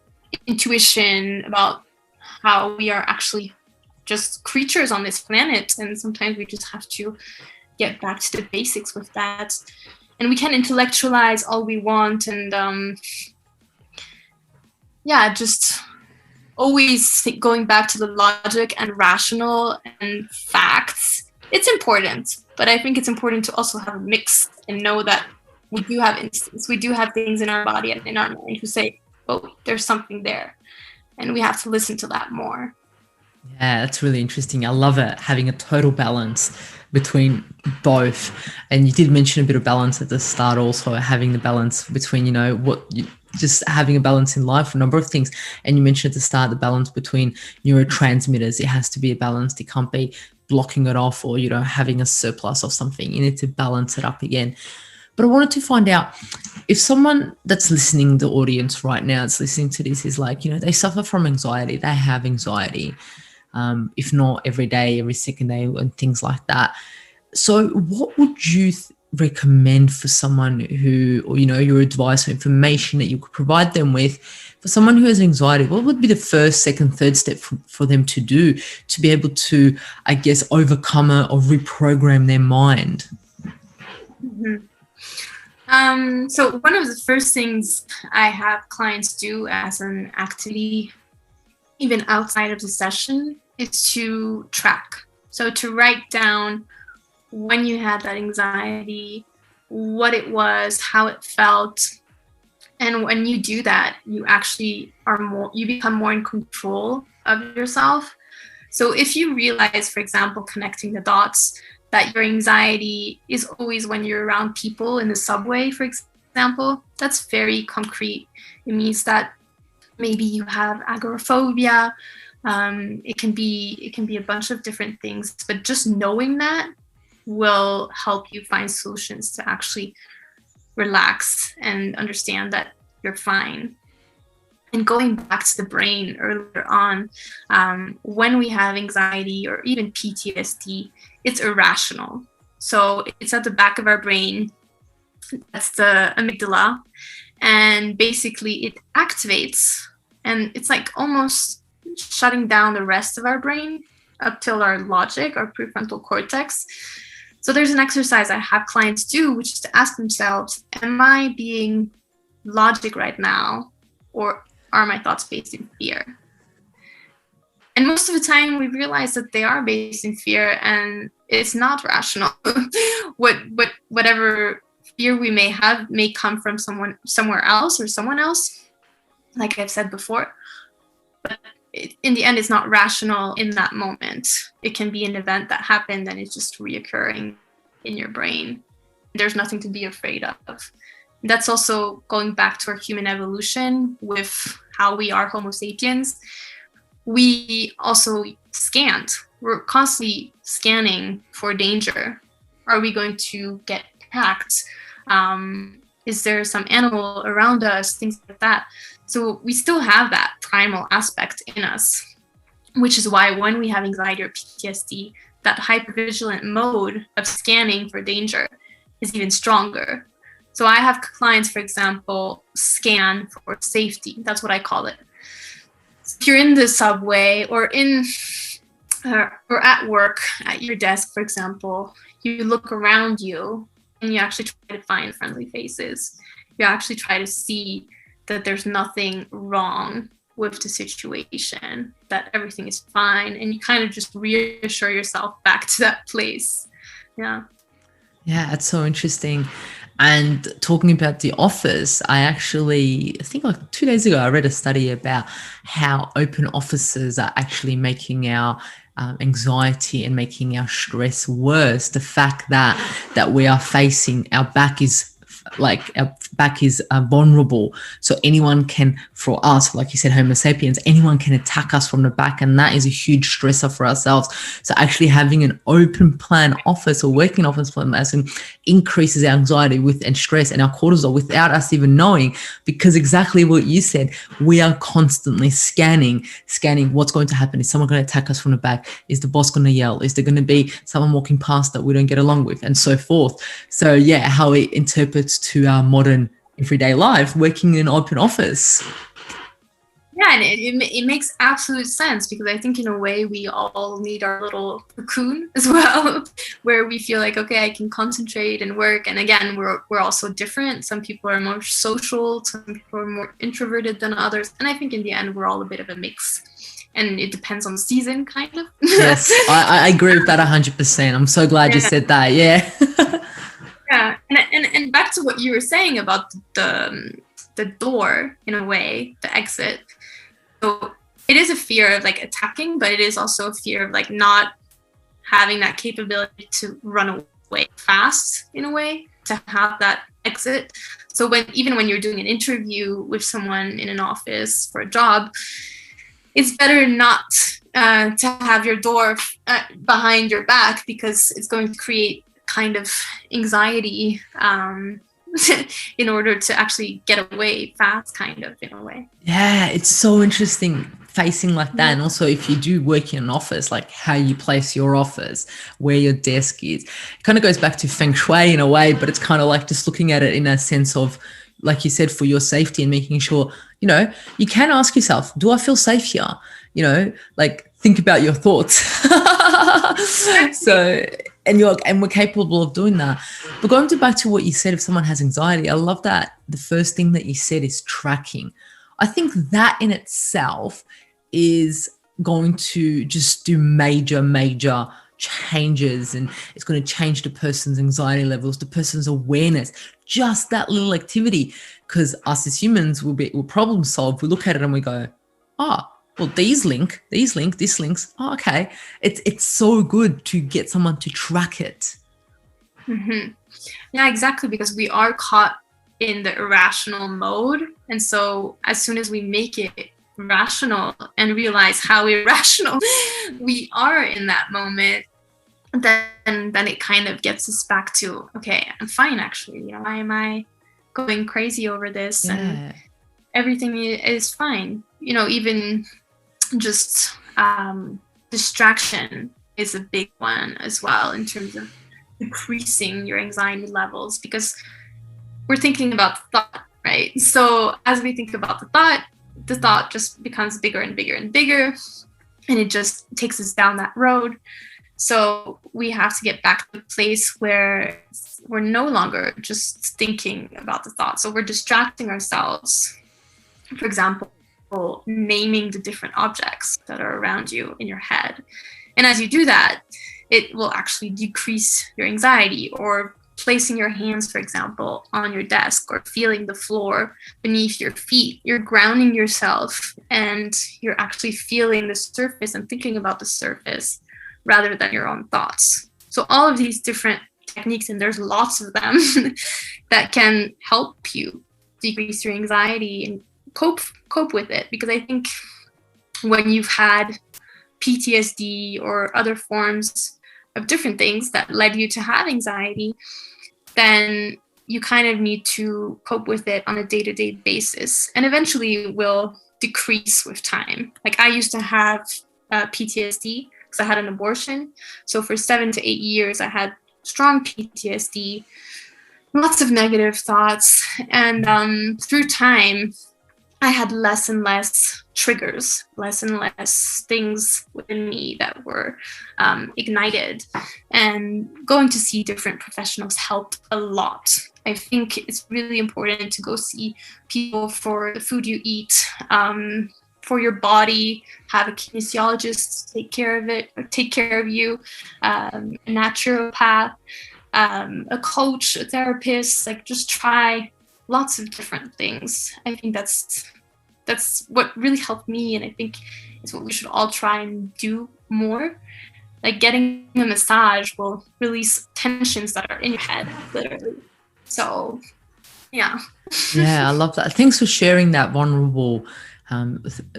intuition, about how we are actually just creatures on this planet. And sometimes we just have to get back to the basics with that. And we can intellectualize all we want, and just always going back to the logic and rational and facts. It's important, but I think it's important to also have a mix and know that we do have instincts, we do have things in our body and in our mind who say, "Oh, there's something there," and we have to listen to that more.
Yeah, that's really interesting. I love it, having a total balance between both. And you did mention a bit of balance at the start, also having the balance between, just having a balance in life, a number of things. And you mentioned at the start the balance between neurotransmitters. It has to be balanced. It can't be blocking it off or, having a surplus of something. You need to balance it up again. But I wanted to find out if someone that's listening, the audience right now that's listening to this is like, they suffer from anxiety, they have anxiety. If not every day, every second day, and things like that. So what would you recommend for someone who, or, your advice or information that you could provide them with for someone who has anxiety? What would be the first, second, third step for them to do to be able to, I guess, overcome it or reprogram their mind?
Mm-hmm. So one of the first things I have clients do as an activity, even outside of the session, is to track. So to write down when you had that anxiety, what it was, how it felt. And when you do that, you actually you become more in control of yourself. So if you realize, for example, connecting the dots, that your anxiety is always when you're around people in the subway, for example, that's very concrete. It means that maybe you have agoraphobia. It can be a bunch of different things, but just knowing that will help you find solutions to actually relax and understand that you're fine. And going back to the brain earlier on, when we have anxiety or even PTSD, it's irrational. So it's at the back of our brain. That's the amygdala. And basically it activates, and it's like almost shutting down the rest of our brain up till our logic, our prefrontal cortex. So there's an exercise I have clients do, which is to ask themselves, am I being logic right now, or are my thoughts based in fear? And most of the time we realize that they are based in fear and it's not rational. Whatever fear we may have may come from somewhere else or someone else, like I've said before. But in the end, it's not rational in that moment. It can be an event that happened and it's just reoccurring in your brain. There's nothing to be afraid of. That's also going back to our human evolution with how we are Homo sapiens. We also scanned. We're constantly scanning for danger. Are we going to get attacked? Is there some animal around us? Things like that. So we still have that primal aspect in us, which is why when we have anxiety or PTSD, that hypervigilant mode of scanning for danger is even stronger. So I have clients, for example, scan for safety. That's what I call it. So if you're in the subway or or at work, at your desk, for example, you look around you and you actually try to find friendly faces. You actually try to see that there's nothing wrong with the situation, that everything is fine, and you kind of just reassure yourself back to that place. Yeah,
that's so interesting. And talking about the office, I think like 2 days ago, I read a study about how open offices are actually making our anxiety and making our stress worse. The fact that we are facing, our back is like our back is vulnerable. So anyone can, for us, like you said, Homo sapiens, anyone can attack us from the back, and that is a huge stressor for ourselves. So actually having an open plan office or working office plan medicine increases our anxiety with and stress and our cortisol without us even knowing, because exactly what you said, we are constantly scanning what's going to happen. Is someone going to attack us from the back? Is the boss going to yell? Is there going to be someone walking past that we don't get along with, and so forth? So yeah, how it interprets to our modern everyday life, working in an open office.
Yeah, and it makes absolute sense, because I think in a way we all need our little cocoon as well, where we feel like, okay, I can concentrate and work. And again, we're also different. Some people are more social, some people are more introverted than others. And I think in the end, we're all a bit of a mix. And it depends on the season, kind of.
Yes, I agree with that 100%. I'm so glad you said that. Yeah.
Yeah, and back to what you were saying about the door, in a way, the exit. So it is a fear of like attacking, but it is also a fear of like not having that capability to run away fast, in a way, to have that exit. So even when you're doing an interview with someone in an office for a job, it's better not to have your door behind your back, because it's going to create kind of anxiety in order to actually get away fast, kind of, in a way.
Yeah, it's so interesting facing like that. And also if you do work in an office, like how you place your office, where your desk is, it kind of goes back to feng shui in a way, but it's kind of like just looking at it in a sense of, like you said, for your safety and making sure, you can ask yourself, do I feel safe here? Like think about your thoughts. So, and we're capable of doing that. But going back to what you said, if someone has anxiety, I love that the first thing that you said is tracking. I think that in itself is going to just do major changes, and it's going to change the person's anxiety levels, the person's awareness, just that little activity. Because us as humans will problem solve. We look at it and we go, well, this links. Oh, okay. It's so good to get someone to track it.
Mm-hmm. Yeah, exactly, because we are caught in the irrational mode. And so as soon as we make it rational and realize how irrational we are in that moment, then it kind of gets us back to, okay, I'm fine, actually. Why am I going crazy over this?
Yeah.
And everything is fine. Even just distraction is a big one as well, in terms of decreasing your anxiety levels, because we're thinking about the thought, right? So as we think about the thought just becomes bigger and bigger and bigger, and it just takes us down that road. So we have to get back to the place where we're no longer just thinking about the thought. So we're distracting ourselves. For example, naming the different objects that are around you in your head. And as you do that, it will actually decrease your anxiety. Or placing your hands, for example, on your desk, or feeling the floor beneath your feet. You're grounding yourself, and you're actually feeling the surface and thinking about the surface rather than your own thoughts. So all of these different techniques, and there's lots of them, that can help you decrease your anxiety and cope with it. Because I think when you've had PTSD or other forms of different things that led you to have anxiety, then you kind of need to cope with it on a day-to-day basis, and eventually it will decrease with time. Like I used to have PTSD because I had an abortion. So for 7 to 8 years, I had strong PTSD, lots of negative thoughts, and through time, I had less and less triggers, less and less things within me that were ignited. And going to see different professionals helped a lot. I think it's really important to go see people for the food you eat, for your body, have a kinesiologist take care of it, or take care of you, a naturopath, a coach, a therapist. Like just try lots of different things. I think that's what really helped me, and I think it's what we should all try and do more. Like getting a massage will release tensions that are in your head, literally. So Yeah.
Yeah, I love that. Thanks for sharing that vulnerable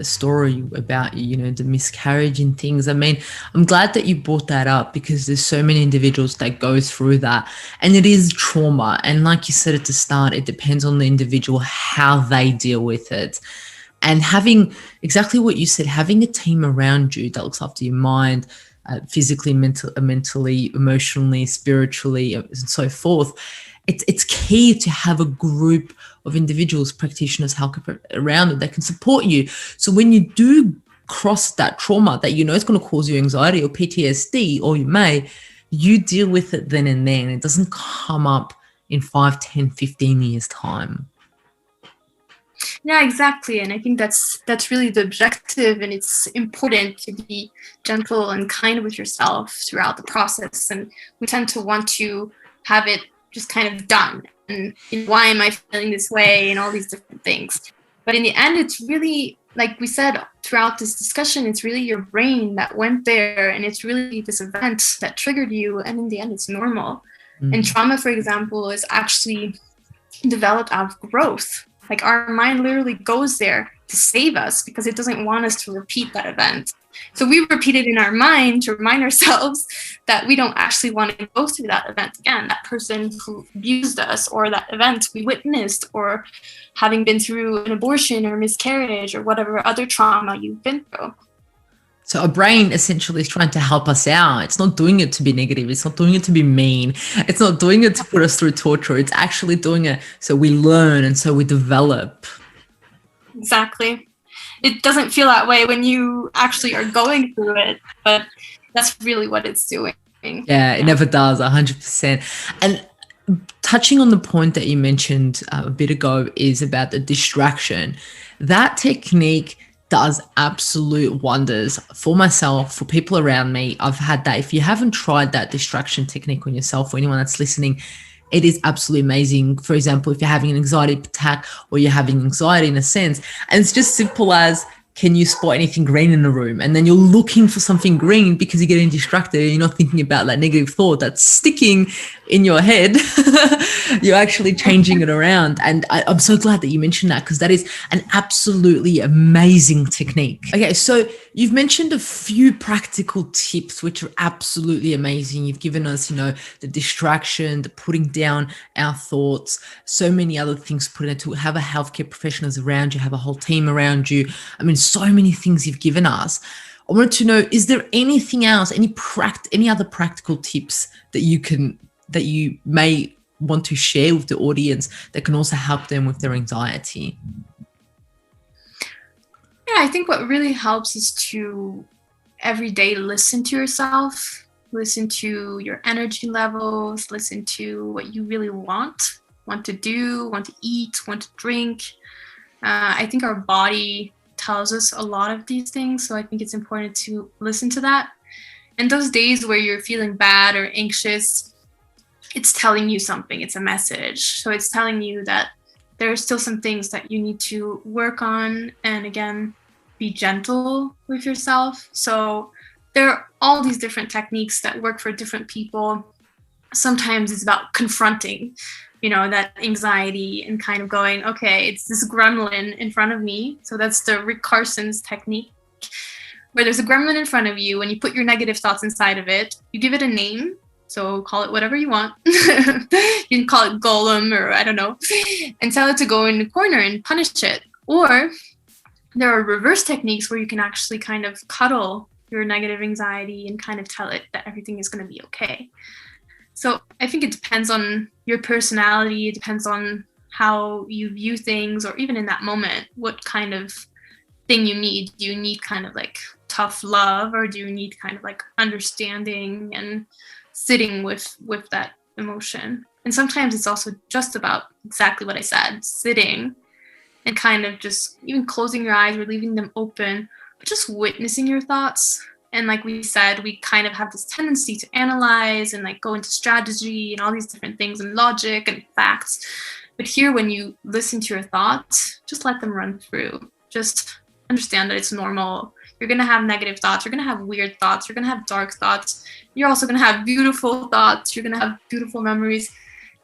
story about, you know, the miscarriage and things. I mean, I'm glad that you brought that up because there's so many individuals that go through that, and it is trauma. And like you said at the start, it depends on the individual how they deal with it. And having exactly what you said, having a team around you that looks after your mind, physically, mentally, emotionally, spiritually, and so forth. It's key to have a group of individuals, practitioners, healthcare around it that can support you. So when you do cross that trauma that you know is going to cause you anxiety or PTSD, or you deal with it then and then. It doesn't come up in 5, 10, 15 years time.
Yeah, exactly. And I think that's really the objective, and it's important to be gentle and kind with yourself throughout the process. And we tend to want to have it just kind of done. And why am I feeling this way, and all these different things. But in the end, it's really, like we said throughout this discussion, it's really your brain that went there, and it's really this event that triggered you. And in the end, it's normal. And trauma, for example, is actually developed out of growth. Like our mind literally goes there to save us because it doesn't want us to repeat that event. So we repeat it in our mind to remind ourselves that we don't actually want to go through that event again, that person who abused us, or that event we witnessed, or having been through an abortion or miscarriage or whatever other trauma you've been through.
So our brain essentially is trying to help us out. It's not doing it to be negative. It's not doing it to be mean. It's not doing it to put us through torture. It's actually doing it so we learn and so we develop.
Exactly. It doesn't feel that way when you actually are going through it, but that's really what it's doing.
Yeah, it never does, 100%. And touching on the point that you mentioned a bit ago is about the distraction. That technique does absolute wonders for myself, for people around me. I've had that. If you haven't tried that distraction technique on yourself, or anyone that's listening, it is absolutely amazing. For example, if you're having an anxiety attack, or you're having anxiety in a sense, and it's just simple as, can you spot anything green in the room? And then you're looking for something green because you're getting distracted and you're not thinking about that negative thought that's sticking in your head. You're actually changing it around. And I'm so glad that you mentioned that, because that is an absolutely amazing technique. Okay, so you've mentioned a few practical tips, which are absolutely amazing. You've given us, you know, the distraction, the putting down our thoughts, so many other things put into have a healthcare professionals around you, have a whole team around you. I mean, so many things you've given us. I wanted to know, is there anything else, any other practical tips that you may want to share with the audience that can also help them with their anxiety?
Yeah, I think what really helps is to every day listen to yourself, listen to your energy levels, listen to what you really want to do, want to eat, want to drink. I think our body tells us a lot of these things, so I think it's important to listen to that. And those days where you're feeling bad or anxious, it's telling you something. It's a message. So it's telling you that there are still some things that you need to work on, and again, be gentle with yourself. So there are all these different techniques that work for different people. Sometimes it's about confronting, you know, that anxiety and kind of going, okay, it's this gremlin in front of me. So that's the Rick Carson's technique, where there's a gremlin in front of you and you put your negative thoughts inside of it. You give it a name. So call it whatever you want. You can call it Golem, or I don't know, and tell it to go in the corner and punish it. Or there are reverse techniques where you can actually kind of cuddle your negative anxiety and kind of tell it that everything is going to be okay. So I think it depends on your personality. It depends on how you view things, or even in that moment, what kind of thing you need. Do you need kind of like tough love, or do you need kind of like understanding and sitting with that emotion? And sometimes it's also just about exactly what I said, sitting and kind of just even closing your eyes or leaving them open, but just witnessing your thoughts. And like we said, we kind of have this tendency to analyze and like go into strategy and all these different things and logic and facts. But here, when you listen to your thoughts, just let them run through. Just understand that it's normal. You're going to have negative thoughts. You're going to have weird thoughts. You're going to have dark thoughts. You're also going to have beautiful thoughts. You're going to have beautiful memories.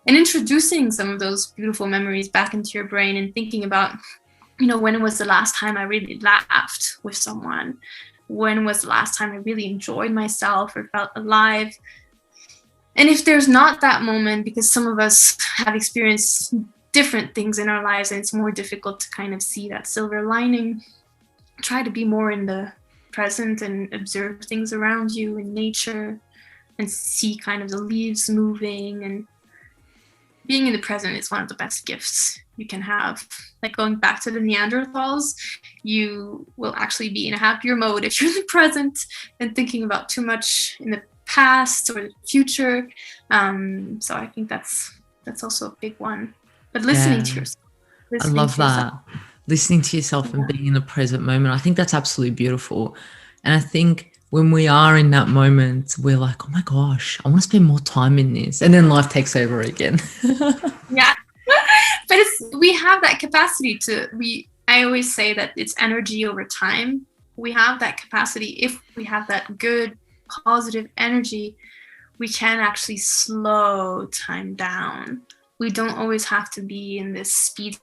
and introducing some of those beautiful memories back into your brain and thinking about, when was the last time I really laughed with someone? When was the last time I really enjoyed myself or felt alive? And if there's not that moment, because some of us have experienced different things in our lives and it's more difficult to kind of see that silver lining, try to be more in the present and observe things around you in nature and see kind of the leaves moving. And being in the present is one of the best gifts you can have. Like going back to the Neanderthals, you will actually be in a happier mode if you're in the present than thinking about too much in the past or the future. So I think that's also a big one. But listening to yourself.
I love that. Listening to yourself and being in the present moment. I think that's absolutely beautiful. And I think when we are in that moment, we're like, oh my gosh, I want to spend more time in this. And then life takes over again.
Yeah. But we have that capacity I always say that it's energy over time. We have that capacity. If we have that good, positive energy, we can actually slow time down. We don't always have to be in this speed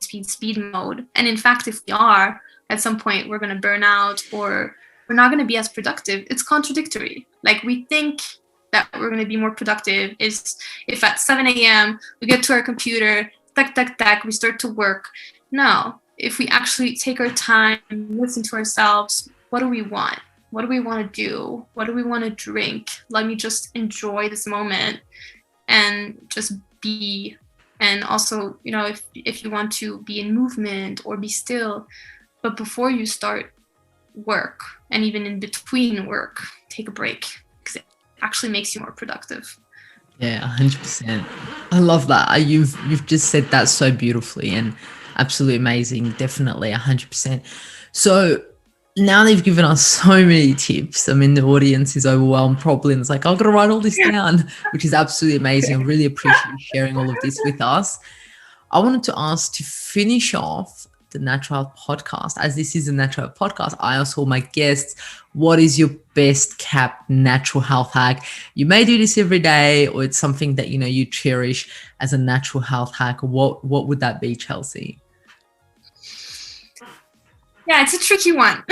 mode. And in fact, if we are, at some point we're going to burn out or we're not going to be as productive. It's contradictory. Like we think that we're going to be more productive is if at 7 a.m. we get to our computer, we start to work. No, if we actually take our time, listen to ourselves, what do we want? What do we want to do? What do we want to drink? Let me just enjoy this moment and just be. And also, if you want to be in movement or be still, but before you start work and even in between work, take a break because it actually makes you more productive.
Yeah, 100%. I love that. You've just said that so beautifully and absolutely amazing. Definitely 100%. So now they've given us so many tips. I mean, the audience is overwhelmed probably and it's like, I've got to write all this down, which is absolutely amazing. I really appreciate you sharing all of this with us. I wanted to ask, to finish off the Natural Health podcast, as this is a Natural Health podcast, I ask all my guests, what is your best kept natural health hack? You may do this every day or it's something that, you cherish as a natural health hack. What would that be, Chelsea?
Yeah, it's a tricky one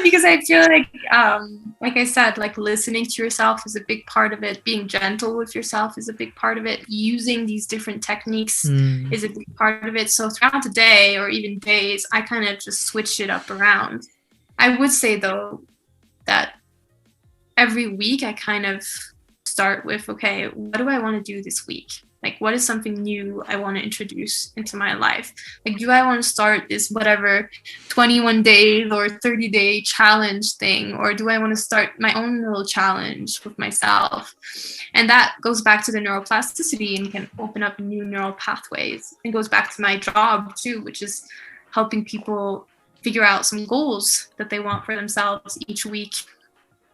because I feel like I said, like listening to yourself is a big part of it. Being gentle with yourself is a big part of it. Using these different techniques is a big part of it. So throughout the day or even days, I kind of just switch it up around. I would say though that every week I kind of start with, okay, what do I want to do this week? Like, what is something new I want to introduce into my life? Like, do I want to start this whatever 21 days or 30-day challenge thing? Or do I want to start my own little challenge with myself? And that goes back to the neuroplasticity and can open up new neural pathways. It goes back to my job too, which is helping people figure out some goals that they want for themselves each week.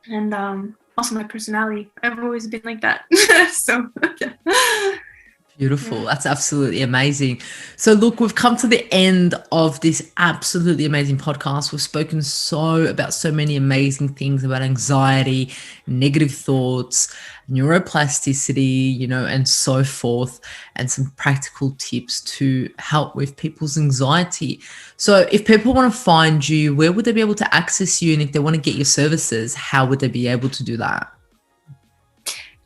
And also my personality. I've always been like that. So, yeah.
Beautiful. That's absolutely amazing. So look, we've come to the end of this absolutely amazing podcast. We've spoken about so many amazing things about anxiety, negative thoughts, neuroplasticity, and so forth, and some practical tips to help with people's anxiety. So if people want to find you, where would they be able to access you? And if they want to get your services, how would they be able to do that?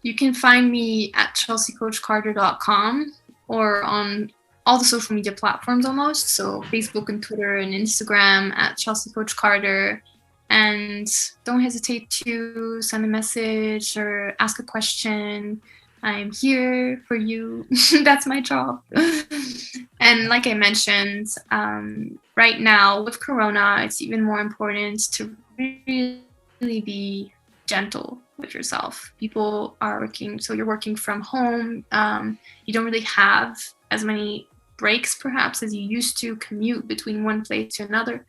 You can find me at chelseacoachcarter.com or on all the social media platforms almost. So Facebook and Twitter and Instagram at Chelsea Coach Carter. And don't hesitate to send a message or ask a question. I'm here for you. That's my job. And like I mentioned, right now with Corona, it's even more important to really be gentle with yourself. People are working, so you're working from home. You don't really have as many breaks perhaps as you used to commute between one place to another.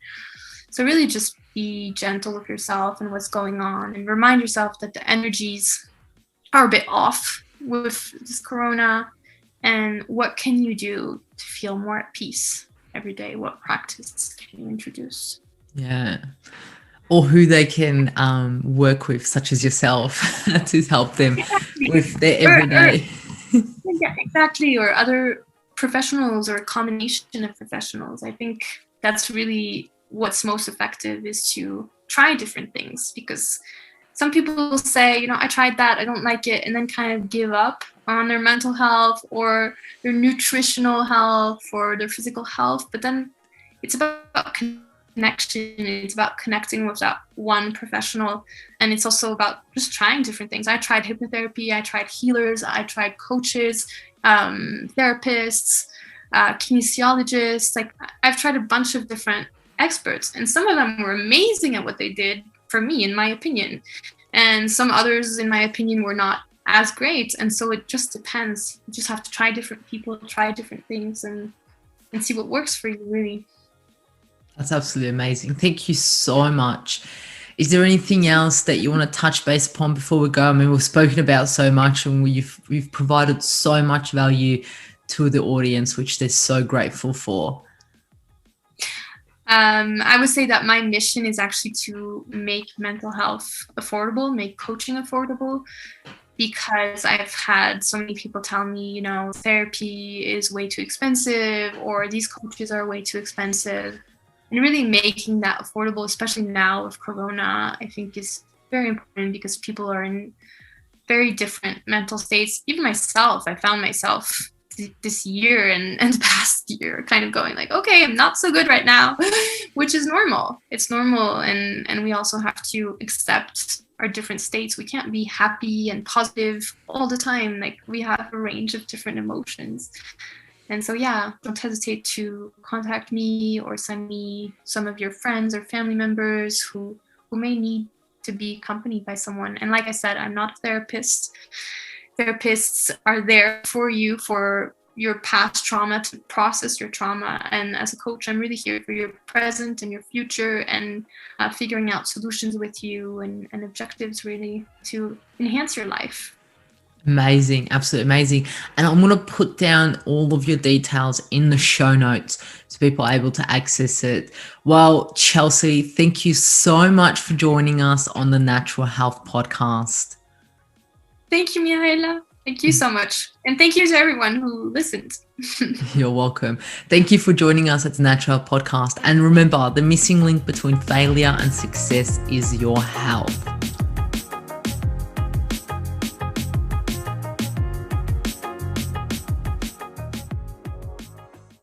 So really just be gentle with yourself and what's going on, and remind yourself that the energies are a bit off with this Corona, and what can you do to feel more at peace every day? What practice can you introduce?
Yeah. Or who they can work with, such as yourself, to help them with their everyday.
Yeah, exactly. Or other professionals, or a combination of professionals. I think that's really what's most effective, is to try different things, because some people will say, I tried that, I don't like it, and then kind of give up on their mental health or their nutritional health or their physical health. But then it's about connection. It's about connecting with that one professional. And it's also about just trying different things. I tried hypnotherapy, I tried healers, I tried coaches, therapists, kinesiologists. Like, I've tried a bunch of different experts, and some of them were amazing at what they did for me, in my opinion, and some others, in my opinion, were not as great. And so it just depends. You just have to try different people, try different things, and see what works for you, really.
That's absolutely amazing. Thank you so much. Is there anything else that you want to touch base upon before we go? I mean, we've spoken about so much, and we've provided so much value to the audience, which they're so grateful for.
I would say that my mission is actually to make mental health affordable, make coaching affordable, because I've had so many people tell me, therapy is way too expensive, or these coaches are way too expensive. And really making that affordable, especially now with Corona, I think is very important, because people are in very different mental states. Even myself, I found myself this year and the past year kind of going like, okay, I'm not so good right now, which is normal. It's normal. And we also have to accept our different states. We can't be happy and positive all the time. Like, we have a range of different emotions. And so, yeah, don't hesitate to contact me or send me some of your friends or family members who may need to be accompanied by someone. And like I said, I'm not a therapist. Therapists are there for you, for your past trauma, to process your trauma. And as a coach, I'm really here for your present and your future, and figuring out solutions with you and objectives, really, to enhance your life.
Amazing. Absolutely amazing. And I'm going to put down all of your details in the show notes so people are able to access it. Well, Chelsea, thank you so much for joining us on the Natural Health Podcast.
Thank you, Mihaela. Thank you so much. And thank you to everyone who listened.
You're welcome. Thank you for joining us at the Natural Health Podcast. And remember, the missing link between failure and success is your health.